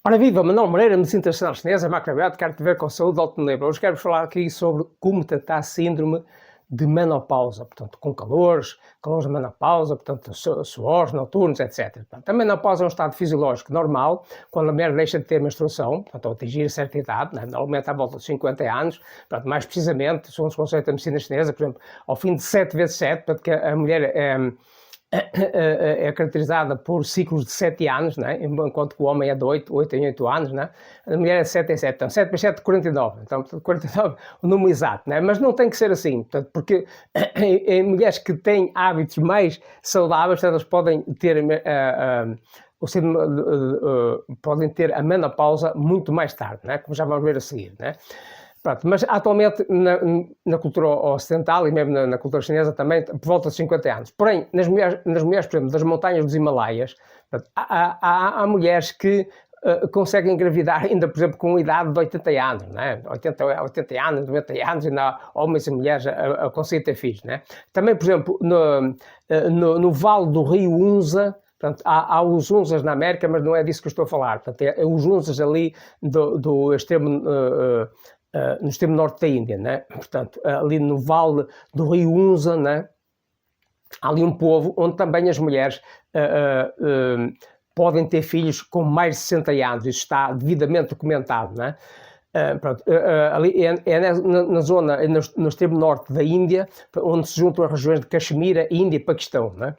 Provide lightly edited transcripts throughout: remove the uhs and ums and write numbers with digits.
Ora viva, Manuel Moreira, medicina tradicional chinesa, macrobiótica, quero ver com saúde, autonomia. Hoje quero falar aqui sobre como tratar a síndrome de menopausa, portanto, com calores da menopausa, portanto, suores noturnos, etc. Portanto, a menopausa é um estado fisiológico normal, quando a mulher deixa de ter menstruação, portanto, ao atingir certa idade, né, normalmente à volta de 50 anos, portanto, mais precisamente, segundo os conceitos da medicina chinesa, por exemplo, ao fim de 7 vezes 7, portanto, que a mulher é caracterizada por ciclos de 7 anos, né? Enquanto que o homem é de 8 em 8 anos, né? A mulher é de 7 em 7, então 7 vezes 7, 49, então 49 o número exato, né? Mas não tem que ser assim, portanto, porque em mulheres que têm hábitos mais saudáveis, elas podem ter podem ter a menopausa muito mais tarde, né? Como já vamos ver a seguir, né? Pronto, mas atualmente na cultura ocidental e mesmo na cultura chinesa também, por volta de 50 anos. Porém, nas mulheres, por exemplo, das montanhas dos Himalaias, há mulheres que conseguem engravidar ainda, por exemplo, com idade de 80 anos, né? 80 anos, 90 anos, ainda há homens e mulheres a conseguir ter filhos, né? Também, por exemplo, no Vale do Rio Unza, portanto, há os Unzas na América, mas não é disso que eu estou a falar. Portanto, é os Unzas ali do extremo... no extremo norte da Índia, né? Portanto, ali no Vale do Rio Unza, né? Há ali um povo onde também as mulheres podem ter filhos com mais de 60 anos, isso está devidamente documentado, né? Ali na zona, no extremo norte da Índia, onde se juntam as regiões de Caxemira, Índia e Paquistão, né?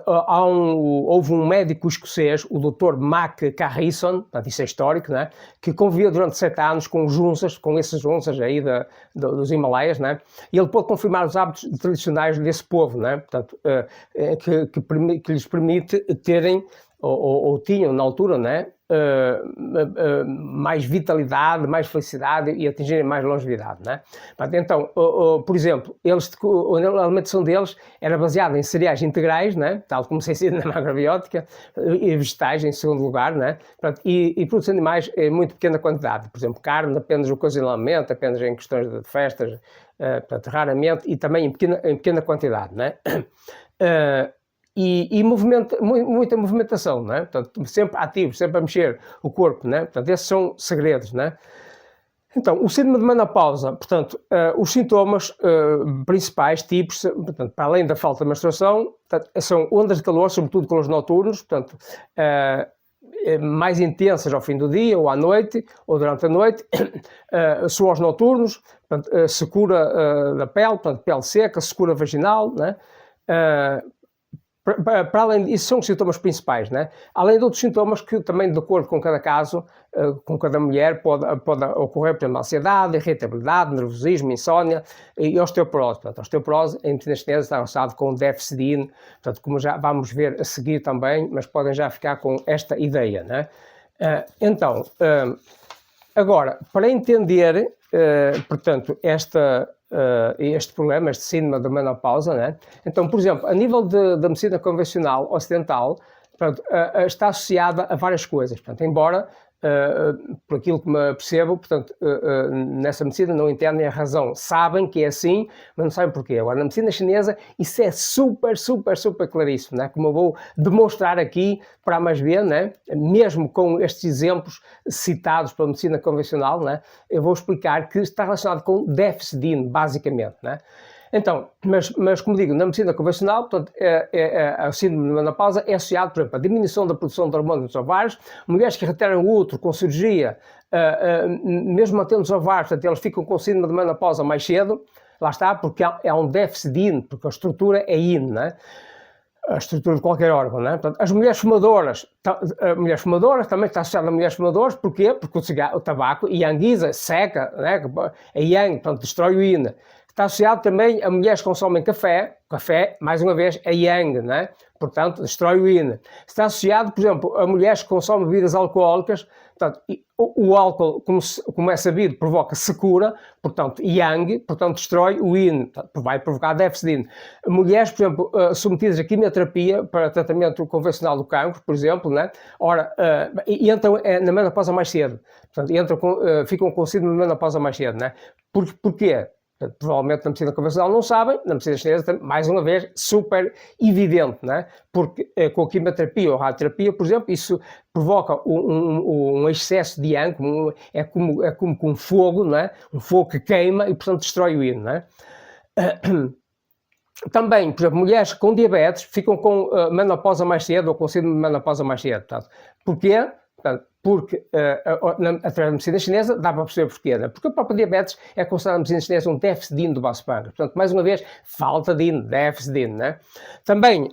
Houve um médico escocês, o Dr. Mac Carrison, isso é histórico, né? Que conviveu durante 7 anos com esses junças aí dos Himalaias, né? E ele pôde confirmar os hábitos tradicionais desse povo, né? Portanto, que lhes permite terem, ou tinham na altura, né? Mais vitalidade, mais felicidade e atingirem mais longevidade, né? Então, por exemplo, a alimentação deles era baseada em cereais integrais, né? Tal como se ensina na macrobiótica, e vegetais em segundo lugar, né? E produtos animais em muito pequena quantidade, por exemplo, carne apenas ocasionalmente, apenas em questões de festas, portanto, raramente, e também em pequena quantidade, né? E muita movimentação, não é? Portanto, sempre ativo, sempre a mexer o corpo, né? Portanto, esses são segredos, né? Então, o síndrome de menopausa, portanto, os sintomas principais, tipos, portanto, para além da falta de menstruação, portanto, são ondas de calor, sobretudo calores noturnos, portanto, mais intensas ao fim do dia, ou à noite, ou durante a noite, suores noturnos, portanto, secura da pele, portanto, pele seca, secura vaginal, né? Para além disso, são os sintomas principais, né? Além de outros sintomas que também, de acordo com cada caso, com cada mulher, pode ocorrer, por exemplo, ansiedade, irritabilidade, nervosismo, insónia e osteoporose. Portanto, a osteoporose, em medicina chinesa, está associado com déficit de yin, portanto, como já vamos ver a seguir também, mas podem já ficar com esta ideia, né? Então, agora, para entender, portanto, este problema, este síndrome da menopausa, né? Então, por exemplo, a nível da medicina convencional ocidental, portanto, está associada a várias coisas. Portanto, embora, por aquilo que me percebo, portanto, nessa medicina não entendem a razão. Sabem que é assim, mas não sabem porquê. Agora, na medicina chinesa, isso é super, super, super claríssimo, né? Como eu vou demonstrar aqui para a mais ver, né? Mesmo com estes exemplos citados pela medicina convencional, né? Eu vou explicar que está relacionado com déficit de yin, basicamente, né? Então, mas como digo, na medicina convencional, portanto, a síndrome de menopausa é associado, por exemplo, à diminuição da produção de hormônios nos ovários, mulheres que retiram o útero com cirurgia, mesmo mantendo os ovários, portanto, eles ficam com síndrome de menopausa mais cedo, lá está, porque há um déficit de yin, porque a estrutura é yin, né? A estrutura de qualquer órgão, né? Portanto, as mulheres fumadoras também está associada a mulheres fumadoras, porquê? Porque o tabaco, Yanguiza, seca, né? A Yang, portanto, destrói o yin. Está associado também a mulheres que consomem café, mais uma vez, é Yang, né? Portanto, destrói o yin. Está associado, por exemplo, a mulheres que consomem bebidas alcoólicas, portanto, o álcool, como é sabido, provoca secura, portanto, Yang, portanto, destrói o yin, vai provocar déficit de yin. Mulheres, por exemplo, submetidas a quimioterapia para tratamento convencional do cancro, por exemplo, né? Ora, entram na menopausa mais cedo, portanto, ficam com síndrome de menopausa mais cedo, né? Porquê? Portanto, provavelmente na medicina convencional não sabem, na medicina chinesa, mais uma vez, super evidente, não é? Porque com a quimioterapia ou radioterapia, por exemplo, isso provoca um excesso de yang, é como com fogo, não é? Um fogo que queima e, portanto, destrói o yin, não é? Também, por exemplo, mulheres com diabetes ficam com menopausa mais cedo ou com síndrome de menopausa mais cedo. Portanto, porquê? Portanto, porque através da medicina chinesa dá para perceber porquê, né? Porque o próprio diabetes é considerado na medicina chinesa um déficit de yin do vaso pâncreas. Portanto, mais uma vez, falta de yin, déficit de yin, né? Também,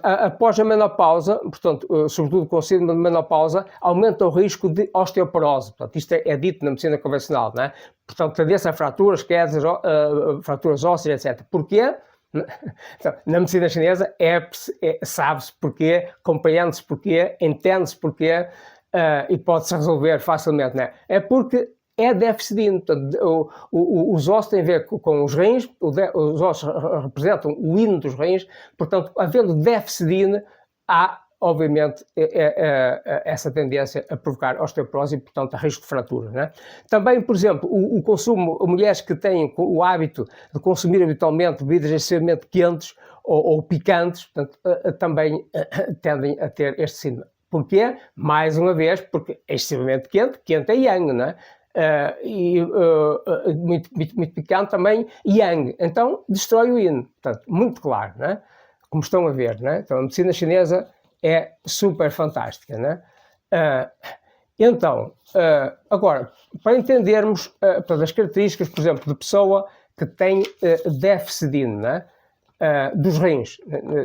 após a menopausa, portanto, sobretudo com o síndrome de menopausa, aumenta o risco de osteoporose. Portanto, isto é dito na medicina convencional, né? Portanto, tendência a fraturas, quedas, fraturas ósseas, etc. Porquê? Então, na medicina chinesa sabe-se porquê, compreende-se porquê, entende-se porquê e pode-se resolver facilmente, né? É porque é déficit de yin. Portanto, os ossos têm a ver com os rins, os ossos representam o yin dos rins, portanto, havendo déficit de yin, há, obviamente, essa tendência a provocar osteoporose e, portanto, a risco de fratura, né? Também, por exemplo, o consumo, mulheres que têm o hábito de consumir habitualmente bebidas excessivamente quentes ou picantes, portanto, também tendem a ter este síndrome. Porquê? Mais uma vez, porque é excessivamente quente é yang, não é? Muito picante também, yang. Então, destrói o yin. Portanto, muito claro, né? Como estão a ver, né? Então, a medicina chinesa é super fantástica, né? Então, agora, para entendermos as características, por exemplo, de pessoa que tem déficit de yin, né? Dos rins,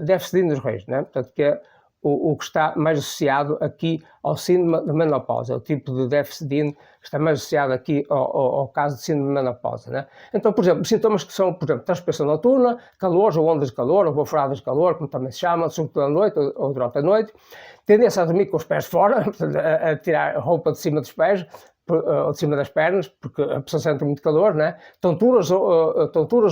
déficit de yin dos rins, né? Portanto, que é o que está mais associado aqui ao síndrome da menopausa, o tipo de déficit de yin que está mais associado aqui ao caso de síndrome de menopausa, né? Então, por exemplo, sintomas que são, por exemplo, transpiração noturna, calor ou ondas de calor, ou baforadas de calor, como também se chama, sobretudo à noite ou durante a noite, tendência a dormir com os pés fora, a tirar a roupa de cima dos pés, ou de cima das pernas, porque a pessoa sente muito calor, né? Tonturas,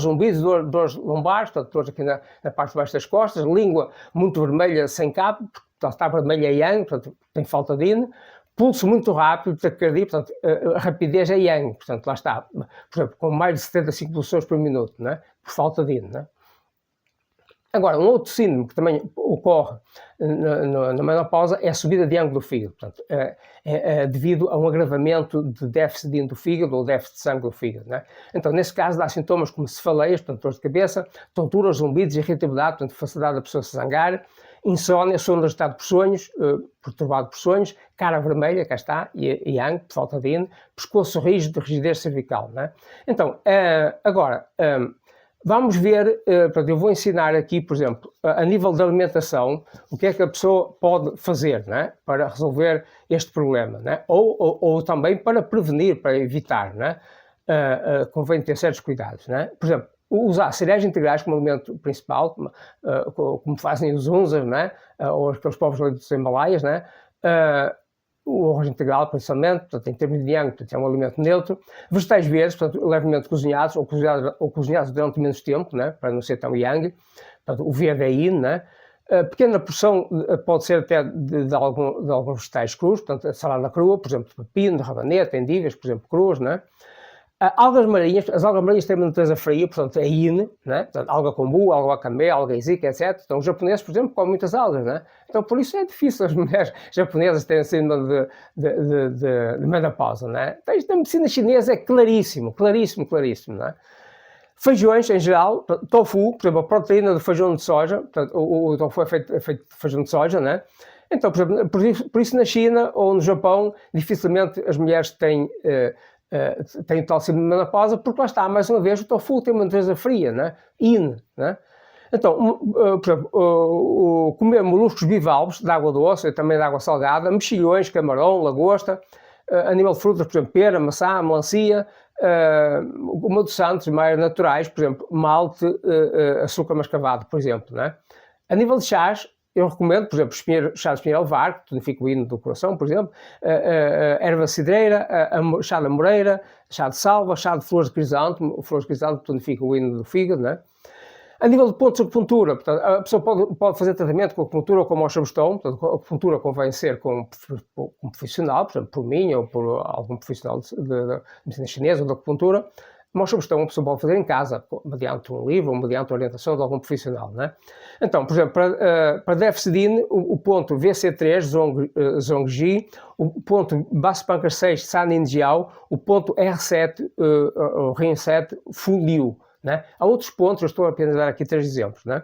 zumbidos, dores lombares, portanto, dores aqui na parte de baixo das costas, língua muito vermelha sem cabo, porque está vermelha e yang, portanto, tem falta de yin, pulso muito rápido, taquicardia, portanto, a rapidez é yang, portanto, lá está, por exemplo, com mais de 75 pulsações por minuto, né? Por falta de yin, né? Agora, um outro síndrome que também ocorre na menopausa é a subida de ângulo do fígado. Portanto, é devido a um agravamento de déficit de yin do fígado ou déficit de sangue do fígado, né? Então, nesse caso, dá sintomas como cefaleias, portanto, dores de cabeça, tonturas, zumbidos, irritabilidade, portanto, facilidade da pessoa se zangar, insónia, sono agitado por sonhos, perturbado por sonhos, cara vermelha, cá está, yang, por falta de yin, pescoço rígido, rigidez cervical, né? Então, agora... vamos ver, eu vou ensinar aqui, por exemplo, a nível de alimentação, o que é que a pessoa pode fazer, né, para resolver este problema, né, ou também para prevenir, para evitar, né, convém ter certos cuidados, né. Por exemplo, usar cereais integrais como alimento principal, como fazem os Hunzas, né, ou aqueles povos dos Himalaias, né, o arroz integral, principalmente, portanto, em termos de yang, portanto, é um alimento neutro. Vegetais verdes, portanto, levemente cozinhados ou cozinhados durante menos tempo, né, para não ser tão yang. Portanto, o verde é yin, né? Pequena porção pode ser até de alguns vegetais crus, portanto, a salada crua, por exemplo, de pepino, de rabanete, endívas, por exemplo, crus, né? Algas marinhas, as algas marinhas têm uma natureza fria, portanto, é yin, né? Portanto, alga kombu, alga wakame, alga izika, etc. Então, os japoneses, por exemplo, comem muitas algas, né? Então, por isso é difícil as mulheres japonesas terem síndrome de menopausa, né? Então, isto na medicina chinesa é claríssimo, né? Feijões, em geral, tofu, por exemplo, a proteína do feijão de soja, portanto, o tofu é feito de feijão de soja, né? Então, por exemplo, por isso na China ou no Japão, dificilmente as mulheres têm tal síndrome de menopausa, porque lá está, mais uma vez, o tofu tem uma natureza fria, né? Yin, né? Então, por exemplo, comer moluscos bivalves de água doce e também de água salgada, mexilhões, camarão, lagosta, animal de frutas, por exemplo, pera, maçã, melancia, adoçantes mais naturais, por exemplo, malte, açúcar mascavado, por exemplo, né? A nível de chás, eu recomendo, por exemplo, chá de espinheiro alvar, que tonifica o hino do coração, por exemplo, erva cidreira, chá de amoreira, chá de salva, chá de flores de crisântemo, flores de crisântemo tonifica o hino do fígado, né? A nível de pontos de acupuntura, portanto, a pessoa pode fazer tratamento com acupuntura ou com Mocha-Bastão, portanto, a acupuntura convém ser com um profissional, por exemplo, por mim ou por algum profissional de medicina chinesa ou de acupuntura. mostra-vos que uma pessoa pode fazer em casa, mediante um livro ou mediante a orientação de algum profissional, né? Então, por exemplo, para Defsidine, o ponto VC3, Zhongji, o ponto Baspankar 6, Sanin Jiao, o ponto R7, o Rin 7, Fuliu, né? Há outros pontos, eu estou apenas a dar aqui 3 exemplos, né?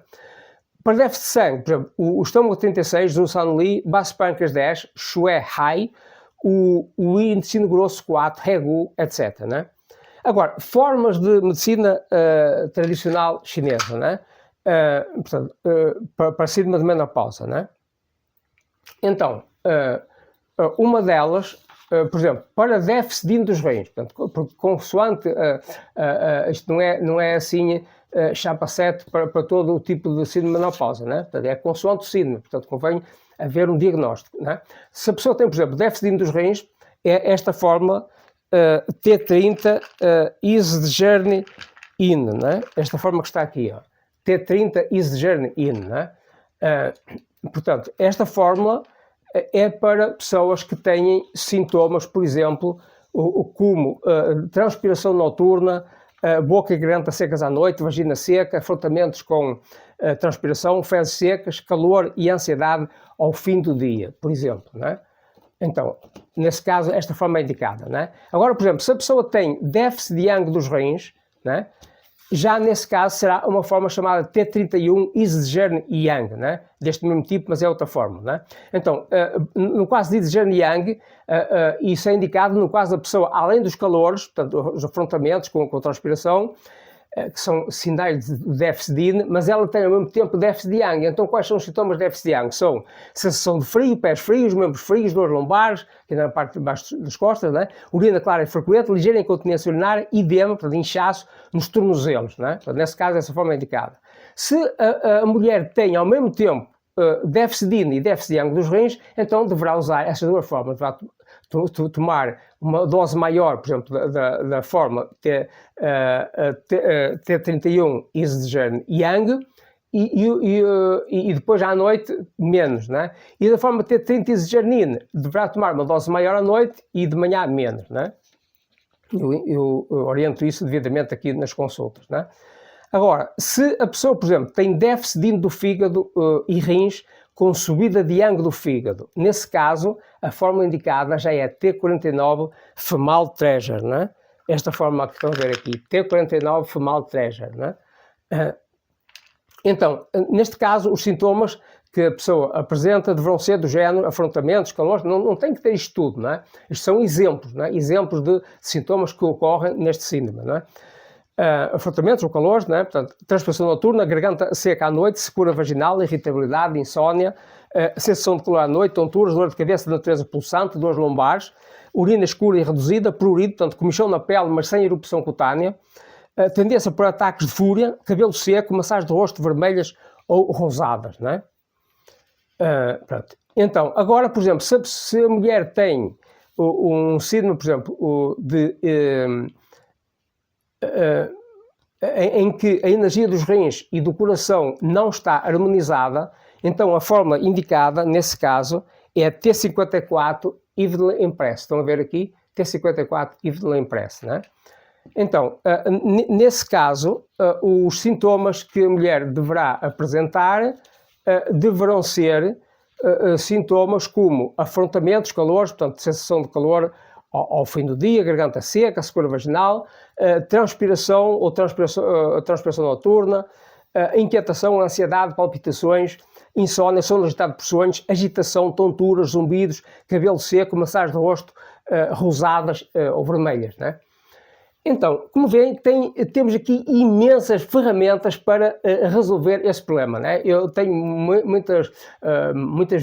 Para déficit de sangue, por exemplo, o estômago 36, Zunsan Li, Baspankar 10, Shue Hai, o intestino grosso 4, Regu, etc, né? Agora, formas de medicina tradicional chinesa, né? Portanto, para síndrome de menopausa, né? Então, uma delas, por exemplo, para déficit dos rins, portanto, consoante, isto não é assim chapa-sete para todo o tipo de síndrome de menopausa, né? Portanto, é consoante o síndrome, portanto, convém haver um diagnóstico, né? Se a pessoa tem, por exemplo, déficit dos rins, é esta fórmula T30 Isdjern In, né? Esta forma que está aqui, ó. T30 Isdjern In, né? Portanto, esta fórmula é para pessoas que têm sintomas, por exemplo, como transpiração noturna, boca e garganta secas à noite, vagina seca, afrontamentos com transpiração, fezes secas, calor e ansiedade ao fim do dia, por exemplo, né? Então, nesse caso, esta forma é indicada, né? Agora, por exemplo, se a pessoa tem déficit de Yang dos rins, né? Já nesse caso será uma forma chamada T31 Isdjern Yang, né? Deste mesmo tipo, mas é outra forma, né? Então, no caso de Isdjern Yang, isso é indicado no caso da pessoa, além dos calores, portanto, os afrontamentos com transpiração, que são sinais de déficit de Yin, mas ela tem ao mesmo tempo déficit de Yang. Então, quais são os sintomas de déficit de Yang? São sensação de frio, pés frios, membros frios, dores lombares, que é na parte de baixo das costas, né? Urina clara e frequente, ligeira incontinência urinária, edema, portanto, inchaço nos tornozelos, né? Portanto, nesse caso, essa forma é indicada. Se a mulher tem ao mesmo tempo déficit de Yin e déficit de Yang dos rins, então deverá usar essas duas formas, deverá tomar uma dose maior, por exemplo, da forma T31 Isdjern Yang e depois à noite menos, né? E da forma T30 Isdjern Yin deverá tomar uma dose maior à noite e de manhã menos, né? Eu oriento isso devidamente aqui nas consultas, né? Agora, se a pessoa, por exemplo, tem déficit de Yin do fígado e rins, com subida de Yang do fígado. Nesse caso, a fórmula indicada já é T49 Femal Treasure, né? Esta fórmula que estão a ver aqui, T49 Femal Treasure, né? Então, neste caso, os sintomas que a pessoa apresenta deverão ser do género afrontamentos, calores, não tem que ter isto tudo, né? Isto são exemplos, né? Exemplos de sintomas que ocorrem neste síndrome, né? Afrontamentos ou calores, né? Portanto, transpiração noturna, garganta seca à noite, secura vaginal, irritabilidade, insónia, sensação de calor à noite, tonturas, dor de cabeça de natureza pulsante, dores lombares, urina escura e reduzida, prurido, portanto, comichão na pele, mas sem erupção cutânea, tendência por ataques de fúria, cabelo seco, massagem de rosto vermelhas ou rosadas, né? Pronto. Então, agora, por exemplo, se a mulher tem um síndrome, por exemplo, em que a energia dos rins e do coração não está harmonizada, então a fórmula indicada, nesse caso, é T54 Evenly Impress. Estão a ver aqui? T54 Evenly Impress, né? Então, nesse caso, os sintomas que a mulher deverá apresentar deverão ser sintomas como afrontamentos, calores, portanto, sensação de calor ao fim do dia, garganta seca, secura vaginal, transpiração ou transpiração noturna, inquietação, ansiedade, palpitações, insónia, sono agitado por sonhos, agitação, tonturas, zumbidos, cabelo seco, massagem de rosto rosadas ou vermelhas, né? Então, como veem, temos aqui imensas ferramentas para resolver esse problema, né? Eu tenho muitas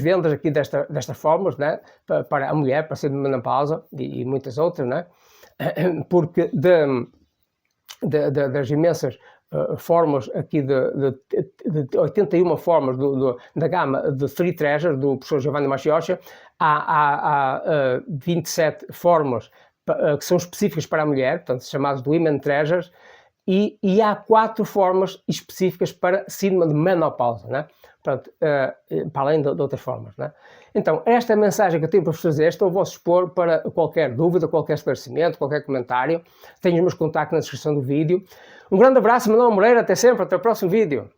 vendas aqui destas fórmulas, né? Para a mulher, para ser de menopausa e muitas outras, né? Porque das imensas fórmulas aqui de 81 fórmulas da gama de Three Treasure do professor Giovanni Mascioscia, há 27 fórmulas que são específicas para a mulher, portanto, chamadas de Women Treasures, e há 4 formas específicas para síndrome de menopausa, né? Portanto, para além de outras formas, né? Então, esta é a mensagem que eu tenho para vos fazer. Estou a vosso dispor para qualquer dúvida, qualquer esclarecimento, qualquer comentário. Tenho os meus contactos na descrição do vídeo. Um grande abraço, Manuel Moreira, até sempre, até o próximo vídeo.